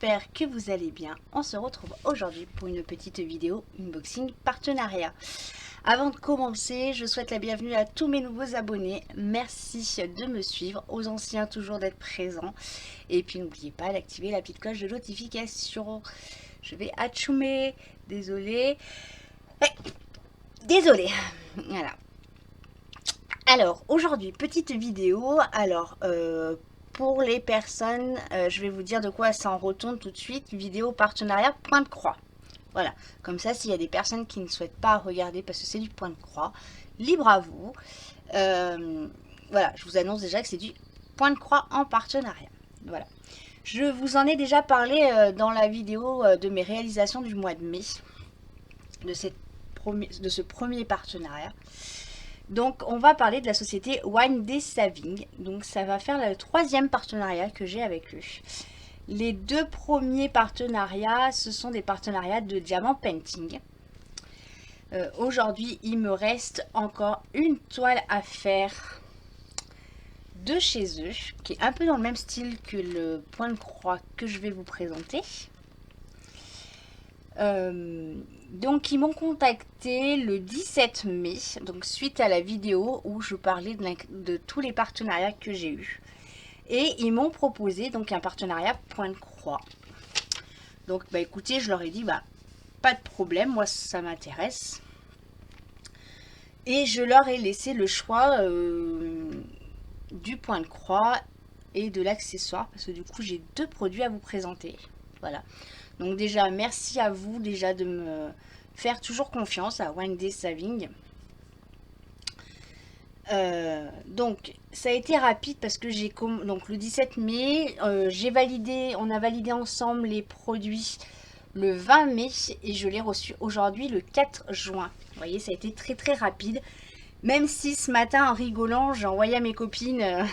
j'espère que vous allez bien. On se retrouve aujourd'hui pour une petite vidéo unboxing partenariat. Avant de commencer, je souhaite la bienvenue à tous mes nouveaux abonnés. Merci de me suivre, aux anciens toujours d'être présents. Et puis n'oubliez pas d'activer la petite cloche de notification. Je vais atchoumer, désolé. Désolé. Voilà. Alors, aujourd'hui, petite vidéo. Alors, pour les personnes, je vais vous dire de quoi ça en retourne tout de suite. Vidéo partenariat point de croix. Voilà, comme ça, s'il y a des personnes qui ne souhaitent pas regarder parce que c'est du point de croix, libre à vous. Voilà, je vous annonce déjà que c'est du point de croix en partenariat. Voilà. Je vous en ai déjà parlé dans la vidéo de mes réalisations du mois de mai, de ce premier partenariat. Donc, on va parler de la société Wine Day Saving. Donc, ça va faire le troisième partenariat que j'ai avec eux. Les deux premiers partenariats, ce sont des partenariats de diamant painting. Aujourd'hui, il me reste encore une toile à faire de chez eux, qui est un peu dans le même style que le point de croix que je vais vous présenter. Donc ils m'ont contacté le 17 mai, donc suite à la vidéo où je parlais de tous les partenariats que j'ai eus. Et ils m'ont proposé donc un partenariat point de croix. Donc bah écoutez, je leur ai dit bah pas de problème, moi ça m'intéresse. Et je leur ai laissé le choix du point de croix et de l'accessoire, parce que du coup j'ai deux produits à vous présenter. Voilà. Donc déjà, merci à vous déjà de me faire toujours confiance à Wine Day Saving. Donc ça a été rapide parce que donc le 17 mai, on a validé ensemble les produits le 20 mai et je l'ai reçu aujourd'hui le 4 juin. Vous voyez, ça a été très très rapide. Même si ce matin en rigolant, j'ai envoyé à mes copines,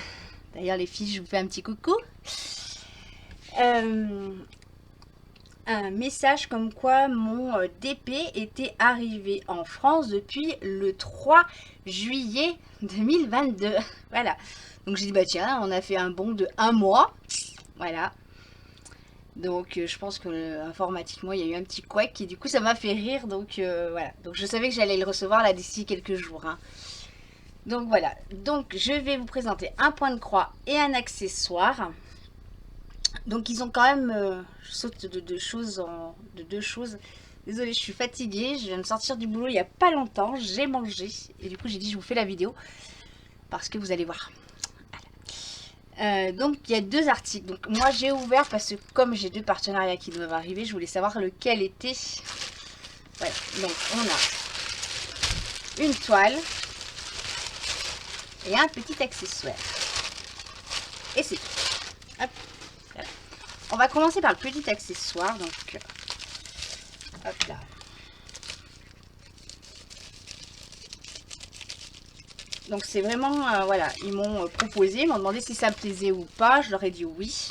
d'ailleurs les filles, je vous fais un petit coucou. Un message comme quoi mon DP était arrivé en France depuis le 3 juillet 2022. Voilà. Donc j'ai dit bah tiens, on a fait un bond de 1 mois. Voilà. Donc je pense que informatiquement il y a eu un petit couac et du coup ça m'a fait rire. Donc voilà. Donc je savais que j'allais le recevoir là d'ici quelques jours. Hein. Donc voilà. Donc je vais vous présenter un point de croix et un accessoire. Donc ils ont quand même, je saute de deux choses. Désolée, je suis fatiguée, je viens de sortir du boulot il n'y a pas longtemps, j'ai mangé et du coup j'ai dit je vous fais la vidéo parce que vous allez voir. Voilà. Donc il y a deux articles. Donc moi j'ai ouvert parce que comme j'ai deux partenariats qui doivent arriver, je voulais savoir lequel était. Voilà. Donc on a une toile et un petit accessoire. Et c'est tout. Hop. Voilà. On va commencer par le petit accessoire. Donc, hop là. Donc, c'est vraiment, voilà, ils m'ont proposé, ils m'ont demandé si ça me plaisait ou pas. Je leur ai dit oui.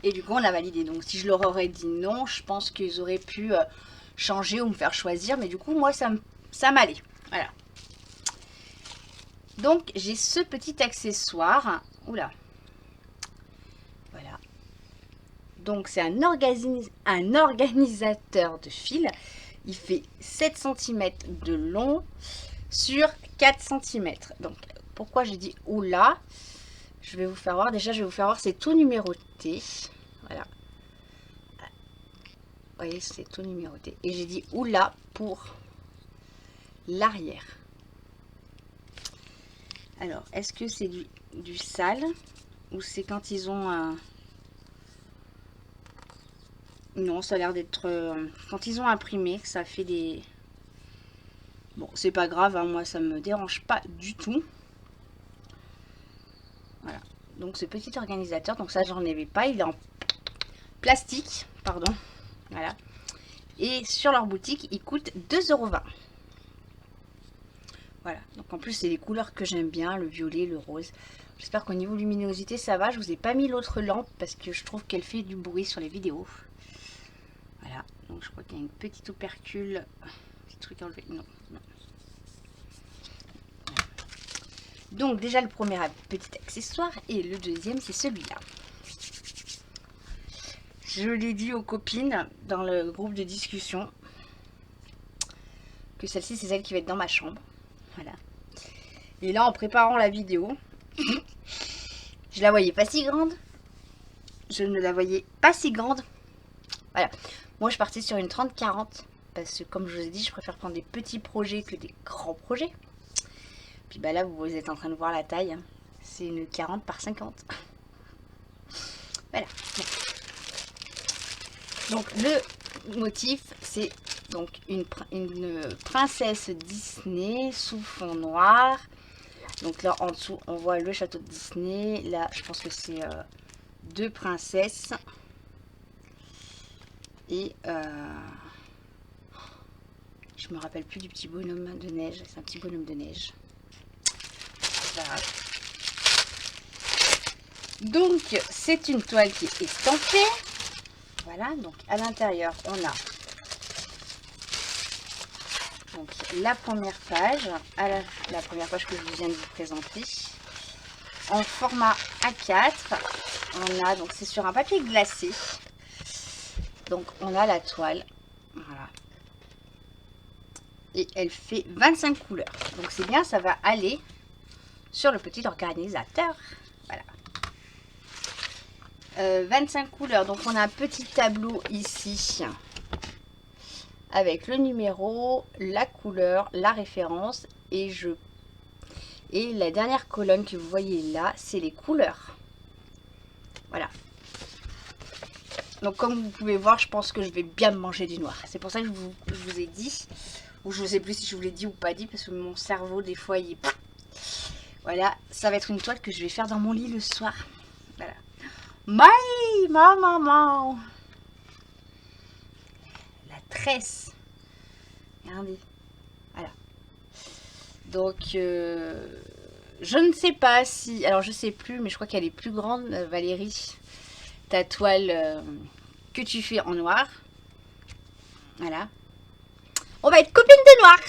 Et du coup, on a validé. Donc, si je leur aurais dit non, je pense qu'ils auraient pu changer ou me faire choisir. Mais du coup, moi, ça m'allait. Voilà. Donc, j'ai ce petit accessoire. Oula. Voilà. Donc c'est un organisateur de fil. Il fait 7 cm de long sur 4 cm. Donc pourquoi j'ai dit oula? Je vais vous faire voir. Déjà je vais vous faire voir, c'est tout numéroté. Voilà. Vous voyez, c'est tout numéroté. Et j'ai dit oula pour l'arrière. Alors, est-ce que c'est du sale ou c'est quand ils ont un... Non, ça a l'air d'être... quand ils ont imprimé, que ça fait des... Bon, c'est pas grave, hein, moi ça me dérange pas du tout. Voilà. Donc ce petit organisateur, donc ça j'en avais pas, il est en plastique, pardon. Voilà. Et sur leur boutique, il coûte 2,20 €. Voilà. Donc en plus, c'est les couleurs que j'aime bien, le violet, le rose. J'espère qu'au niveau luminosité, ça va. Je vous ai pas mis l'autre lampe parce que je trouve qu'elle fait du bruit sur les vidéos. Voilà, donc je crois qu'il y a une petite opercule, petit truc à enlever, non. Voilà. Donc déjà le premier petit accessoire et le deuxième c'est celui-là. Je l'ai dit aux copines dans le groupe de discussion que celle-ci, c'est celle qui va être dans ma chambre. Voilà. Et là, en préparant la vidéo, je la voyais pas si grande. Je ne la voyais pas si grande. Voilà. Moi, je partais sur une 30-40. Parce que, comme je vous ai dit, je préfère prendre des petits projets que des grands projets. Puis bah là, vous êtes en train de voir la taille. C'est une 40 par 50. Voilà. Bon. Donc, le motif, c'est donc une princesse Disney sous fond noir. Donc là, en dessous, on voit le château de Disney. Là, je pense que c'est deux princesses. Et je me rappelle plus du petit bonhomme de neige. C'est un petit bonhomme de neige. Voilà. Donc, c'est une toile qui est estampée. Voilà, donc à l'intérieur, on a donc la première page, la première page que je viens de vous présenter. En format A4, on a, donc c'est sur un papier glacé. Donc, on a la toile. Voilà. Et elle fait 25 couleurs. Donc, c'est bien, ça va aller sur le petit organisateur. Voilà. 25 couleurs. Donc, on a un petit tableau ici avec le numéro, la couleur, la référence. Et la dernière colonne que vous voyez là, c'est les couleurs. Voilà. Donc, comme vous pouvez voir, je pense que je vais bien me manger du noir. C'est pour ça que je vous ai dit, ou je ne sais plus si je vous l'ai dit ou pas dit, parce que mon cerveau, des fois, il... Voilà, ça va être une toile que je vais faire dans mon lit le soir. Voilà. Ma maman. La tresse. Regardez. Voilà. Donc, je ne sais pas si... Alors, je sais plus, mais je crois qu'elle est plus grande, Valérie. Ta toile que tu fais en noir. Voilà. On va être copines de noir.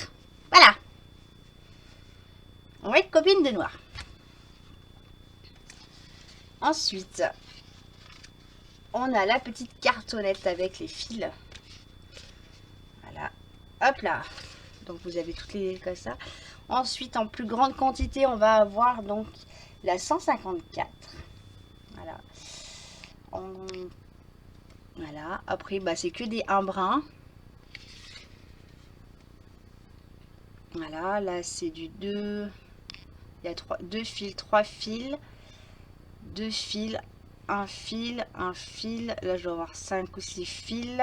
Voilà. On va être copines de noir. Ensuite, on a la petite cartonnette avec les fils. Voilà. Hop là. Donc, vous avez toutes les comme ça. Ensuite, en plus grande quantité, on va avoir donc la 154. Voilà. Voilà. Après, bah, c'est que des 1 brin. Voilà. Là, c'est du 2. Il y a 2 fils, 3 fils. 2 fils. Un fil. Un fil. Là, je dois avoir 5 ou 6 fils.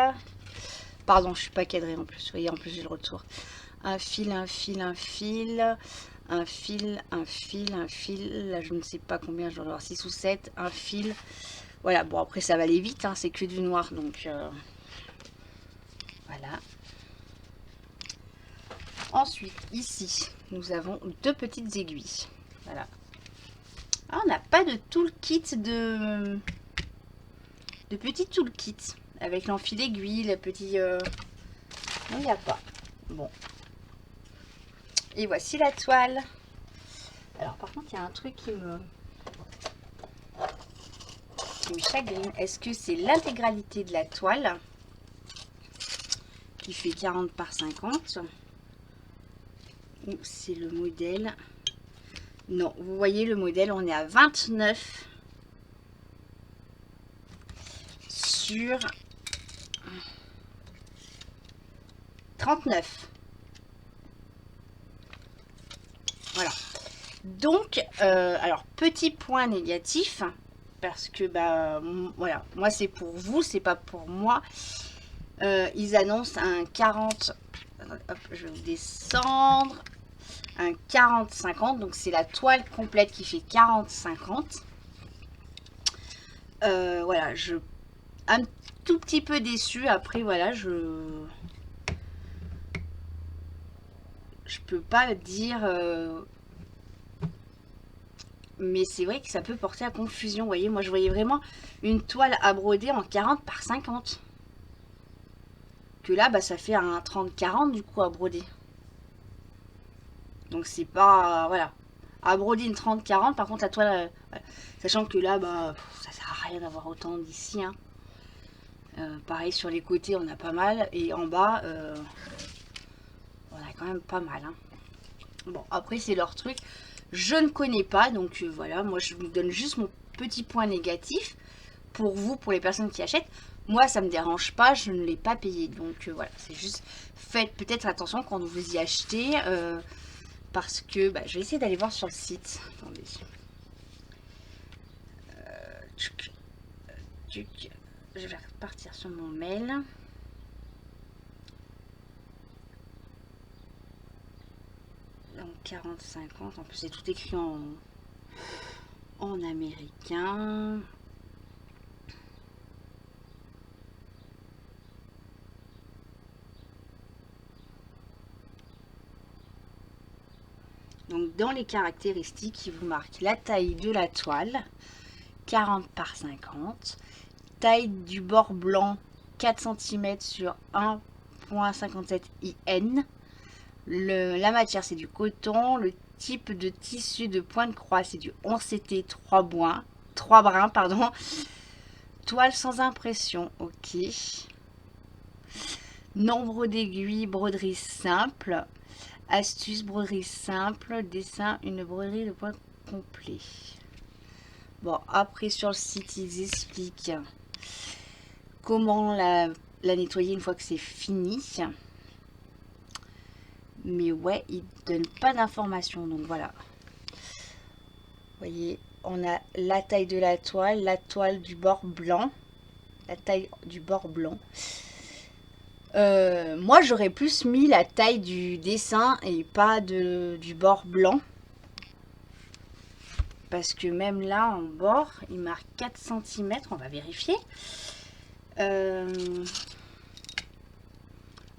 Pardon, je suis pas cadrée en plus. Vous voyez, en plus, j'ai le retour. Un fil, un fil, un fil. Un fil, un fil, un fil. Là, je ne sais pas combien. Je dois avoir 6 ou 7. Un fil. Voilà, bon après ça va aller vite, hein, c'est que du noir, donc voilà. Ensuite, ici, nous avons 2 petites aiguilles. Voilà. Ah, on n'a pas de toolkit de petit toolkit avec l'enfil aiguille, le petit... Non, il n'y a pas. Bon. Et voici la toile. Alors par contre, il y a un truc qui me chagrine. Est-ce que c'est l'intégralité de la toile qui fait 40 par 50 ou c'est le modèle? Non, vous voyez le modèle, on est à 29 sur 39. Voilà. Donc, alors petit point négatif, parce que bah voilà, moi c'est pour vous, c'est pas pour moi. Ils annoncent un 40. Hop, je vais descendre. Un 40-50, donc c'est la toile complète qui fait 40-50. Voilà, un tout petit peu déçue. Après, voilà, je peux pas dire, mais c'est vrai que ça peut porter à confusion. Vous voyez, moi je voyais vraiment une toile à broder en 40 par 50. Que là, bah, ça fait un 30-40 du coup à broder. Donc c'est pas, voilà, à broder une 30-40. Par contre la toile, voilà. Sachant que là, bah, ça sert à rien d'avoir autant d'ici, hein. Pareil sur les côtés on a pas mal et en bas on a quand même pas mal. Hein. Bon après c'est leur truc. Je ne connais pas donc voilà, moi je vous donne juste mon petit point négatif. Pour vous, pour les personnes qui achètent, moi ça me dérange pas, je ne l'ai pas payé. Donc voilà, c'est juste faites peut-être attention quand vous y achetez. Parce que bah, je vais essayer d'aller voir sur le site. Attendez. Je vais repartir sur mon mail. Donc 40-50. En plus, c'est tout écrit en américain. Donc dans les caractéristiques, il vous marque la taille de la toile, 40 par 50. Taille du bord blanc, 4 cm sur 1,57 IN. La matière, c'est du coton. Le type de tissu de point de croix, c'est du 11CT 3 brins, pardon. Toile sans impression, ok. Nombre d'aiguilles, broderie simple. Astuce, broderie simple. Dessin, une broderie de point complet. Bon, après sur le site, ils expliquent comment la nettoyer une fois que c'est fini. Mais ouais, ils ne donnent pas d'informations. Donc voilà. Vous voyez, on a la taille de la toile du bord blanc. La taille du bord blanc. Moi, j'aurais plus mis la taille du dessin et pas du bord blanc. Parce que même là, en bord, il marque 4 cm. On va vérifier. Ah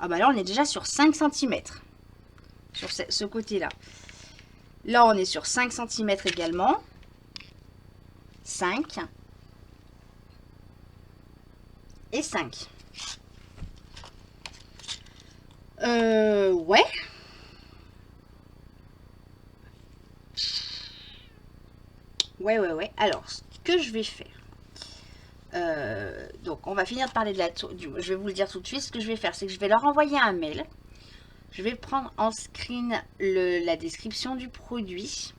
bah là, on est déjà sur 5 cm. Sur ce côté-là. Là, on est sur 5 cm également. 5. Et 5. Ouais. Ouais. Alors, ce que je vais faire. Donc, on va finir de parler de la toile. Je vais vous le dire tout de suite. Ce que je vais faire, c'est que je vais leur envoyer un mail. Je vais prendre en screen la description du produit.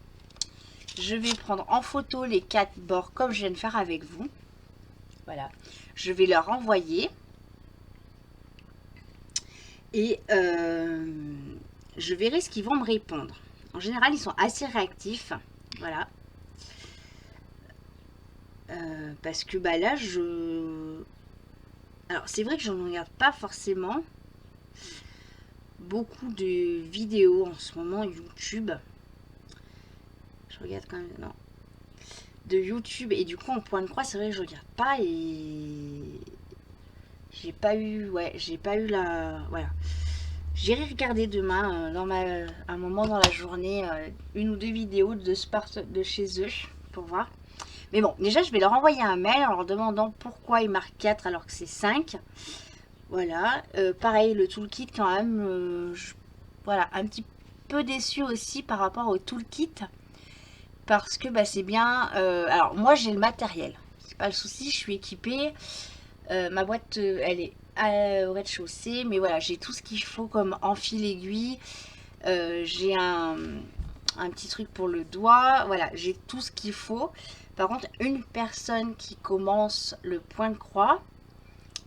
Je vais prendre en photo les 4 bords comme je viens de faire avec vous. Voilà. Je vais leur envoyer. Et je verrai ce qu'ils vont me répondre. En général, ils sont assez réactifs. Voilà. Parce que bah là, alors, c'est vrai que je ne regarde pas forcément beaucoup de vidéos en ce moment YouTube. Je regarde quand même, non. De YouTube. Et du coup, en point de croix, c'est vrai que je regarde pas et j'ai pas eu, la, voilà. J'irai regarder demain, un moment dans la journée, une ou deux vidéos de sport de chez eux pour voir. Mais bon, déjà, je vais leur envoyer un mail en leur demandant pourquoi ils marquent 4 alors que c'est 5. Voilà. Pareil, le toolkit, quand même, voilà, un petit peu déçu aussi par rapport au toolkit. Parce que bah, c'est bien. Alors, moi, j'ai le matériel. C'est pas le souci, je suis équipée. Ma boîte, elle est au rez-de-chaussée. Mais voilà, j'ai tout ce qu'il faut comme enfil aiguille. J'ai un petit truc pour le doigt. Voilà, j'ai tout ce qu'il faut. Par contre, une personne qui commence le point de croix,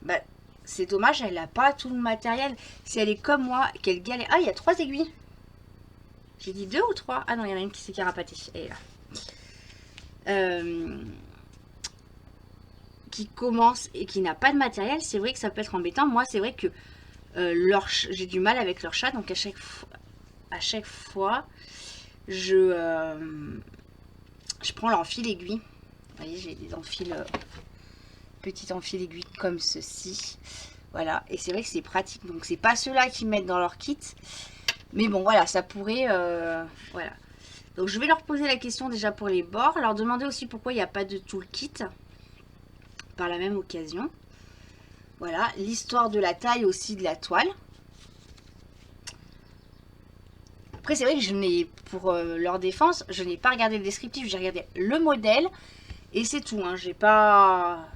bah, c'est dommage, elle n'a pas tout le matériel. Si elle est comme moi, qu'elle galère. Ah, il y a 3 aiguilles. J'ai dit 2 ou 3? Ah non, il y en a une qui s'est carapatée. Elle est là. Qui commence et qui n'a pas de matériel, c'est vrai que ça peut être embêtant. Moi, c'est vrai que j'ai du mal avec leur chat. Donc, à chaque fois je prends l'enfil aiguille. Vous voyez, j'ai des enfils, petits enfils aiguilles comme ceci. Voilà, et c'est vrai que c'est pratique. Donc, c'est pas ceux-là qu'ils mettent dans leur kit. Mais bon, voilà, ça pourrait... voilà. Donc, je vais leur poser la question déjà pour les bords. Leur demander aussi pourquoi il n'y a pas de toolkit. Par la même occasion. Voilà, l'histoire de la taille aussi de la toile. Après, c'est vrai que je n'ai, pour leur défense, je n'ai pas regardé le descriptif, j'ai regardé le modèle et c'est tout. Hein. J'ai pas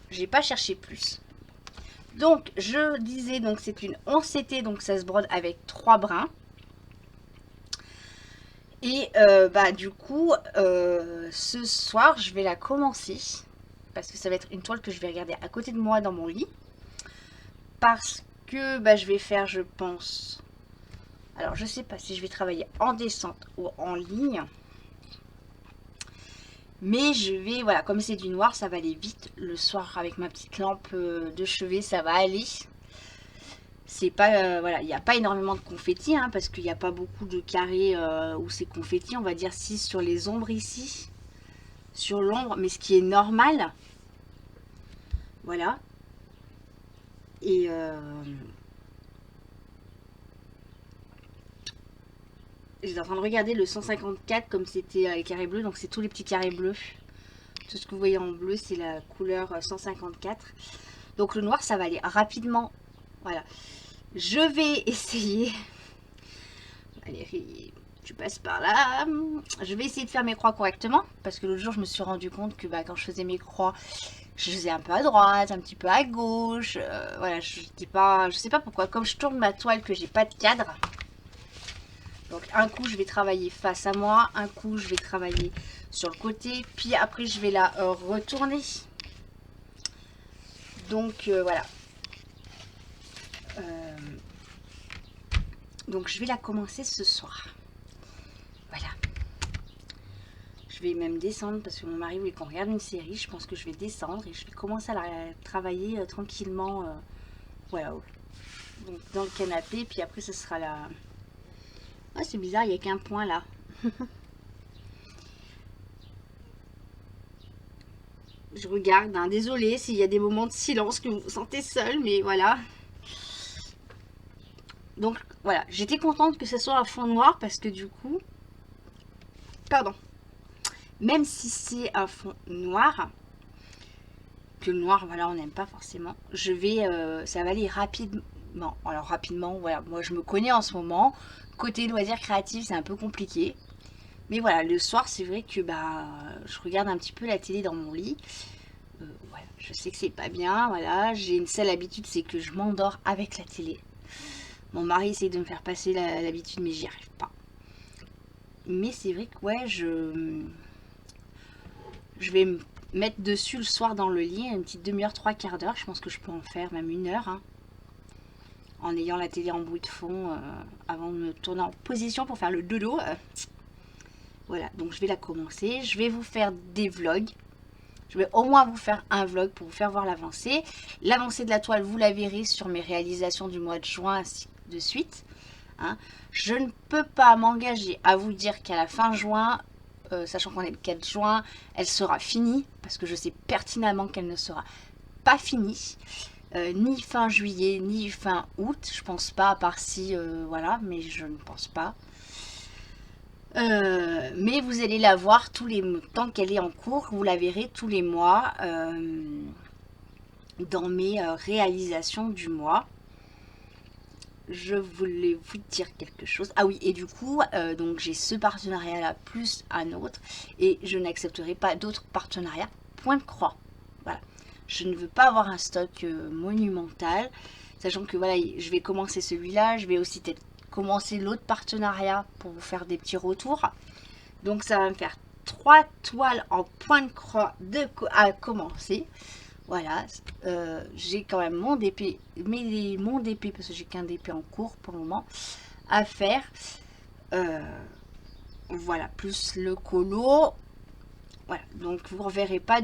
j'ai pas cherché plus. Donc je disais, donc c'est une 11 CT, donc ça se brode avec 3 brins. Et bah du coup, ce soir, je vais la commencer. Parce que ça va être une toile que je vais regarder à côté de moi dans mon lit. Parce que bah, je vais faire, je pense... Alors, je sais pas si je vais travailler en descente ou en ligne. Mais je vais, voilà, comme c'est du noir, ça va aller vite. Le soir, avec ma petite lampe de chevet, ça va aller. C'est pas, voilà, il n'y a pas énormément de confetti, hein, parce qu'il n'y a pas beaucoup de carrés où c'est confetti. On va dire 6 sur les ombres ici. Sur l'ombre, mais ce qui est normal. Voilà. Et j'étais en train de regarder le 154 comme c'était les carrés bleus. Donc c'est tous les petits carrés bleus. Tout ce que vous voyez en bleu, c'est la couleur 154. Donc le noir, ça va aller rapidement. Voilà. Je vais essayer. Allez, tu passes par là. Je vais essayer de faire mes croix correctement. Parce que l'autre jour, je me suis rendu compte que bah, quand je faisais mes croix, je faisais un peu à droite, un petit peu à gauche. Voilà, je sais pas pourquoi. Comme je tourne ma toile, que j'ai pas de cadre. Donc un coup, je vais travailler face à moi. Un coup, je vais travailler sur le côté. Puis après, je vais la retourner. Donc voilà. Donc je vais la commencer ce soir. Voilà. Je vais même descendre parce que mon mari voulait qu'on regarde une série. Je pense que je vais descendre et je vais commencer à la travailler tranquillement. Voilà. Donc dans le canapé. Puis après ce sera la... Ah, c'est bizarre, il n'y a qu'un point là. Je regarde. Hein. Désolée s'il y a des moments de silence que vous vous sentez seul. Mais voilà. Donc voilà. J'étais contente que ce soit un fond noir parce que du coup... Pardon. Même si c'est un fond noir, que le noir, voilà, on n'aime pas forcément, je vais, ça va aller rapidement. Alors rapidement, voilà, moi je me connais en ce moment. Côté loisirs créatifs, c'est un peu compliqué. Mais voilà, le soir, c'est vrai que bah, je regarde un petit peu la télé dans mon lit. Voilà, je sais que c'est pas bien, voilà. J'ai une seule habitude, c'est que je m'endors avec la télé. Mon mari essaye de me faire passer l'habitude, mais j'y arrive pas. Mais c'est vrai que ouais, je vais me mettre dessus le soir dans le lit, une petite demi-heure, 3/4 d'heure. Je pense que je peux en faire même 1 heure. Hein, en ayant la télé en bruit de fond avant de me tourner en position pour faire le dodo. Voilà, donc je vais la commencer. Je vais vous faire des vlogs. Je vais au moins vous faire un vlog pour vous faire voir l'avancée. L'avancée de la toile, vous la verrez sur mes réalisations du mois de juin ainsi de suite. Hein. Je ne peux pas m'engager à vous dire qu'à la fin juin, sachant qu'on est le 4 juin, elle sera finie, parce que je sais pertinemment qu'elle ne sera pas finie, ni fin juillet, ni fin août, je pense pas, à part si, voilà, mais je ne pense pas. Mais vous allez la voir tous les temps qu'elle est en cours, vous la verrez tous les mois dans mes réalisations du mois. Je voulais vous dire quelque chose. Ah oui, et du coup, donc j'ai ce partenariat-là plus un autre. Et je n'accepterai pas d'autres partenariats. Point de croix. Voilà. Je ne veux pas avoir un stock monumental. Sachant que voilà, je vais commencer celui-là. Je vais aussi peut-être commencer l'autre partenariat pour vous faire des petits retours. Donc ça va me faire 3 toiles en point de croix à commencer. Voilà, j'ai quand même mon DP, mon DP, parce que j'ai qu'un DP en cours pour le moment, à faire. Voilà, plus le colo. Voilà, donc vous ne reverrez pas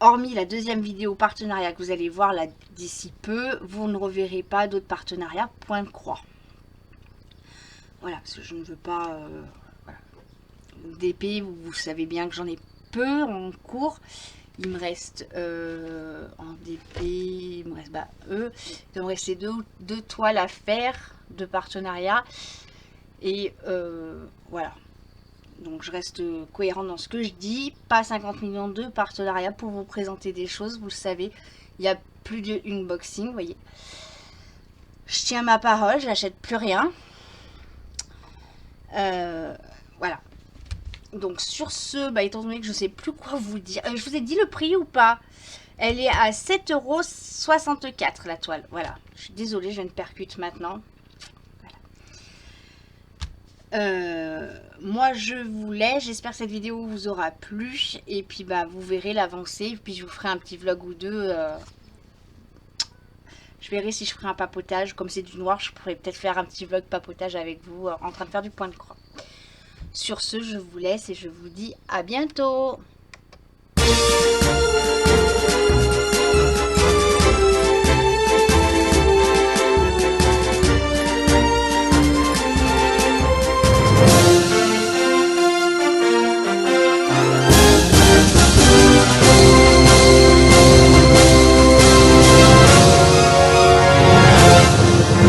hormis la deuxième vidéo partenariat que vous allez voir là d'ici peu, vous ne reverrez pas d'autres partenariats point de croix. Voilà, parce que je ne veux pas... voilà. DP, vous savez bien que j'en ai peu en cours. Il me reste en DP, il me reste il me rester deux toiles à faire de partenariat. Et voilà. Donc je reste cohérente dans ce que je dis. Pas 50 millions de partenariats pour vous présenter des choses. Vous le savez, il y a plus d'une boxing, vous voyez. Je tiens ma parole, je n'achète plus rien. Voilà. Donc sur ce, bah, étant donné que je sais plus quoi vous dire, je vous ai dit le prix ou pas? Elle est à 7,64 € la toile. Voilà, je suis désolée, je viens de percute maintenant. Moi je vous laisse, j'espère que cette vidéo vous aura plu et puis bah vous verrez l'avancée, puis je vous ferai un petit vlog ou deux. Je verrai si je ferai un papotage, comme c'est du noir je pourrais peut-être faire un petit vlog papotage avec vous en train de faire du point de croix. Sur ce je vous laisse et je vous dis à bientôt.